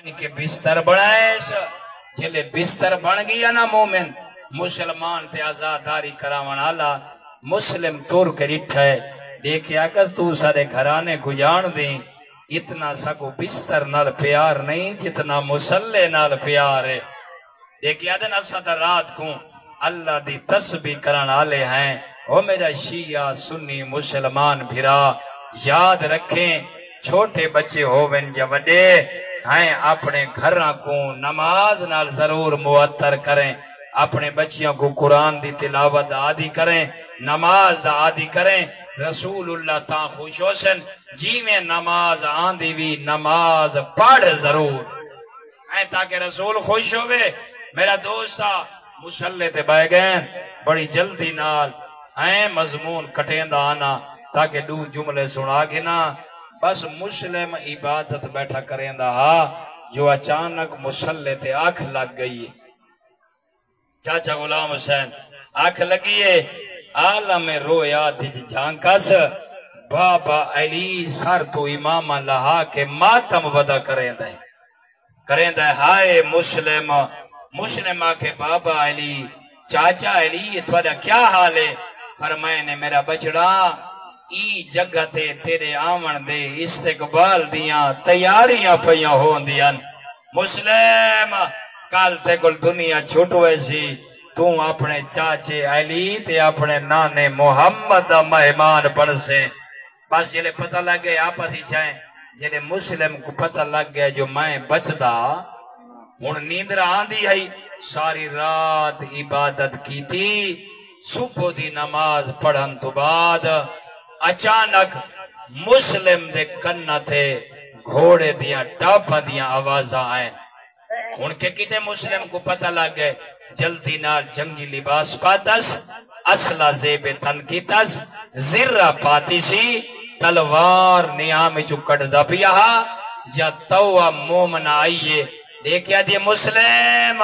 کے بستر بنائیش جلے بستر بن گیا نا مومن مسلمان تے آزاداری کراون آلا مسلم طور کے رٹھا ہے دیکھیا کس تو سارے گھرانے کو جان دیں اتنا سکو بستر نال پیار نہیں جتنا مسلح نال پیار ہے دیکھیا دن اسد رات کو اللہ دی تسبیح کرن آلے ہیں او میرا شیعہ سنی مسلمان بھرا یاد رکھیں چھوٹے بچے ہوون یا وڈے ہیں اپنے گھراں کو نماز نال ضرور معطر کریں اپنے بچیوں کو قرآن دی تلاوت عادی کریں نماز دا عادی کریں رسول اللہ تاں خوش ہوسن جی میں نماز آندی بھی نماز پڑھ ضرور ہیں تاکہ رسول خوش ہوئے میرا دوستا مسلح تے بائے گئے بڑی جلدی نال ہیں مضمون کٹیں دا آنا تاکہ دو جملے سنا کے نا بس مسلم عبادت بیٹھا کریں دا جو اچانک مسلح تے آنکھ لگ گئی چاچا غلام حسین آنکھ لگیے عالم رویا تھج جھانکس بابا علی سر تو امام لہا کے ماتم ودا کریں دے ہائے مسلمہ کے بابا علی چاچا علی تھوڑا کیا حال ہے فرمائے نے میرا بچڑا ای جگہ تے تیرے آمن دے استقبال دیاں تیاریاں پیاں ہون دیاں مسلم کال تے کل دنیا چھوٹوے سی تو اپنے چاچے علی تے اپنے نانے محمد مہمان پڑھ سے بس جلے پتہ لگ گئے آپس ہی چاہیں جلے مسلم کو پتہ لگ گیا جو میں بچدا ہن نیندر آندی ہے ساری رات عبادت کی تھی صبح دی نماز پڑھن تو بعد اچانک مسلم دے کنہ تھے گھوڑے دیاں ٹاپا دیاں آوازاں آئیں ان کے کتے مسلم کو پتہ لگ گئے جلدی نال جنگی لباس پاتس اسلحہ زیب تن کیتس زرہ پاتی سی تلوار نیام چکڑ دا پیا جا توہ مومن آئیے دیکھیا دی مسلم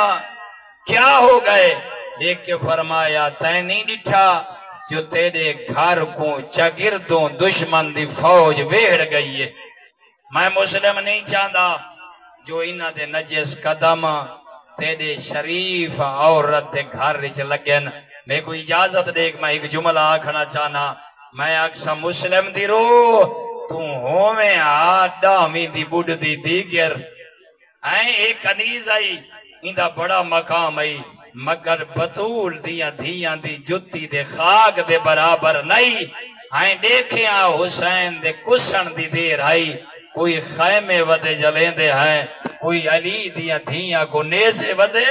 کیا ہو گئے دیکھ کے فرمایا تے نہیں ڈٹھا جو تیرے گھر کو چگردوں دشمن دی فوج ویڑ گئی ہے میں مسلم نہیں چاہتا جو انہ دے نجس قدم تیرے شریف عورت دے گھر رچ لگن میں کو اجازت دیکھ میں ایک جملہ آکھنا چاہنا میں اکسا مسلم دی رو تو ہومیں آڈا میں دی بڑھ دی دیگر ایک کنیز آئی اندہ بڑا مقام آئی مگر بطول دیاں دھیاں دی جتی دے خاک دے برابر نہیں دیکھیاں حسین دے کسن دی دیر آئی کوئی خیمے ودے جلیں دے ہیں کوئی علی دیاں دھیاں کو نیزے ودے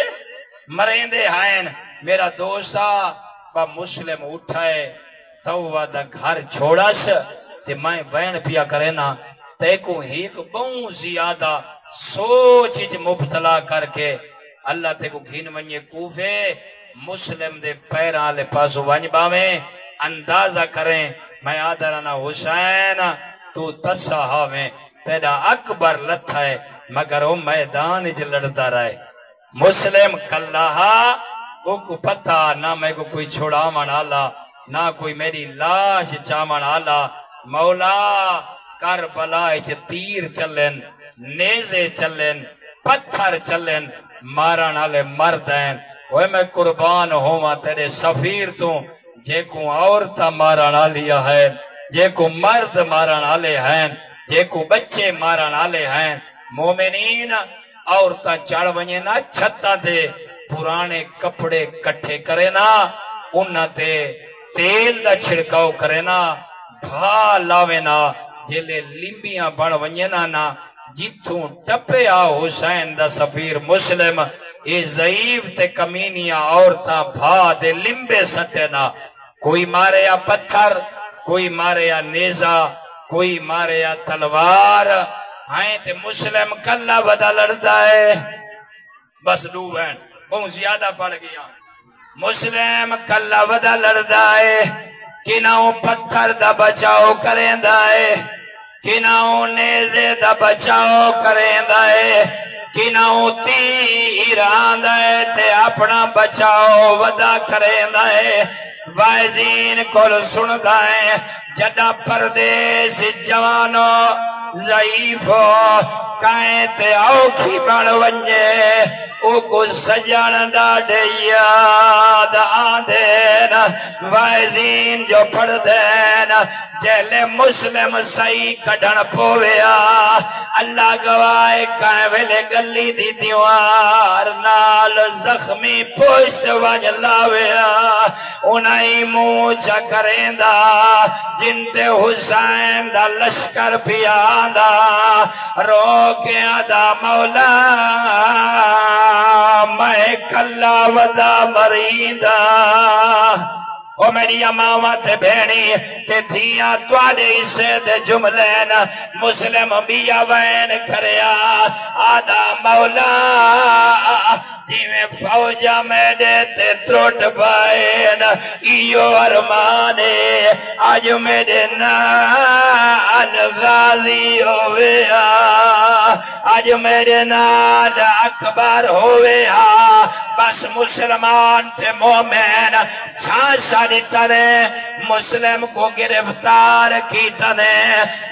مریں دے ہیں میرا دوستا با مسلم اٹھائے تو دا گھر چھوڑا سے تے میں وین پیا کرے نا تے کو ایک بہت زیادہ سوچ مبتلا کر کے اللہ تے کو گھین ونجے کوفے مسلم دے پیران لے پاسو ونج باویں اندازہ کریں میں آدھرانا حسین تو تسا ہاویں تیرا اکبر لتھا ہے مگر وہ میدان جو لڑتا رہے مسلم کلہا وہ کو پتہ نہ میں کو کوئی چھوڑا من آلا نہ کوئی میری لاش چامن آلا مولا کربلا اچھ تیر چلن نیزے چلن پتھر چلن مارن آلے مرد ہیں وہ میں قربان ہوں تیرے سفیر تو جے کو عورتہ مارن آلیا ہے جے کو مرد مارن آلے ہیں جے کو بچے مارن آلے ہیں مومنین عورتہ چڑھ ونجے نا چھتا دے پرانے کپڑے کٹھے کرے نا انہ تے تیل دا چھڑکاؤ کرے نا بھا لاوے نا جلے لمبیاں بڑھ ونجے نا جتوں ٹپے حسین دا سفیر مسلم اے ضعیف تے کمینیاں عورتاں بھا دے لمبے سٹے نا کوئی مارے یا پتھر کوئی مارے یا نیزہ کوئی مارے یا تلوار ہائیں تے مسلم کلہ ودا لڑتا ہے بس دو بین بہت زیادہ پڑ گیا مسلم کلہ ودا لڑتا ہے کناؤں پتھر دا بچاؤ کریں دائے کناؤں نیزے دا بچاؤ کریں دائے کناؤں تیران دائے تے اپنا بچاؤ ودا کریں دائے وائزین کل سن دائے جڑا پردیس جوانو ضعیف کائیں تے اوکھی بن ونجے او کو سجان ڈاڈے یاد آندین وائزین جو پڑھ دین جیلے مسلم صحیح کڑھن پویا اللہ گوائے کائیں ویلے گلی دی دیوار نال زخمی پوشت ونج لاویا انہی موچا کریں دا جنتے حسین دا لشکر پیادا روکے دا مولا میں کلا ودا مریدہ او میری امامہ تے بھینی تے دھیاں توڑے اسے دے جملین مسلم بیا وین کریا آدھا مولا جیویں فوجہ میں دیتے تروٹ پائین ایو ارمانے آج میرے نال غازی ہویا آج میرے نال اکبر ہویا بس مسلمان تے مومن چھانسا دیتا نے مسلم کو گرفتار کیتا نے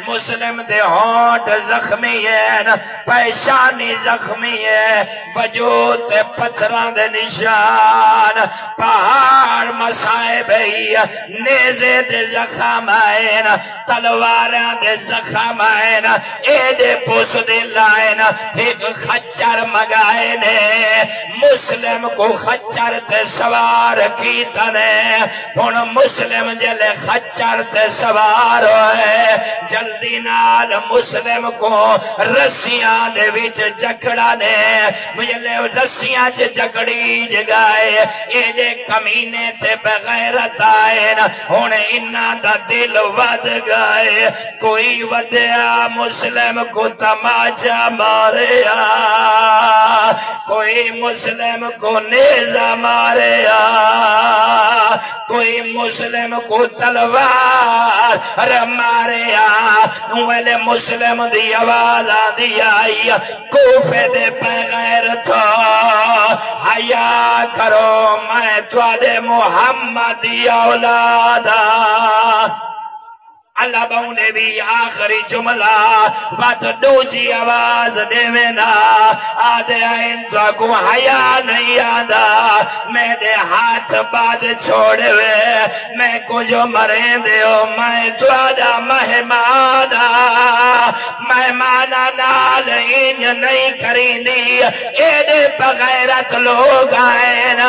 مسلم دے ہونٹ زخمی ہے پیشانی زخمی ہے وجود تے پتھران دے نشان پہاڑ مسائب ہی نیزے دے زخم آئین تلواران دے زخم آئین ایدے پوس دے لائن ایک خچر مگائن مسلم کو خچر تے سوار کیتا نے ہن مسلم جلے خچر تے سوار ہوئے جلدی نال مسلم کو رسیاں دے وچ جکڑا نے مجھے رسیاں سے جکڑی جگائے ایڈے کمینے تے بغیرت آئین ہن انہاں دا دل ود گئے کوئی ودیا مسلم کو تماچا ماریا کوئی مسلم کو نیزہ ماریا کوئی مسلم کو تلوار ماریا ویلے مسلم دی آواز آدھی آئی کوفے دے بغیر تو حیا کرو میں توڑے محمدی اولادا اللہ بہنے بھی آخری جملہ بات دوجی آواز دیونا آدھے آئین تو کو حیا نہیں آدھا میں دے ہاتھ بعد چھوڑے ہوئے میں کو جو مریں دے ہو میں تو آدھا مہمانا مہمانا نال انج نہیں کرینی ایڈے بغیرت لوگ آئین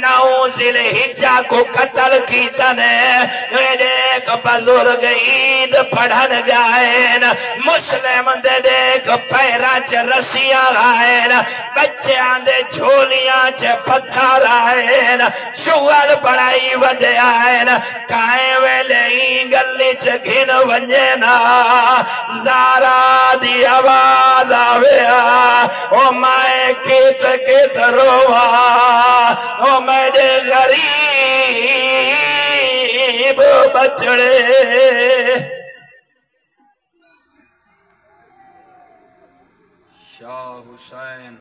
نوزل حجہ کو قتل کیتا نے ایڈے ایک بزرگ عید پڑھن گائین مسلم دے دیکھ پیرا چے رسیاں آئین بچیاں دے جھولیاں چے پتھر آئین شوال بڑائی ودے آئین کائیں ویلے ہی گلی چے گھن ونجینا زارا دی آواز آویا او مائے کیت روا او میرے غریب بچڑے شاہ حسین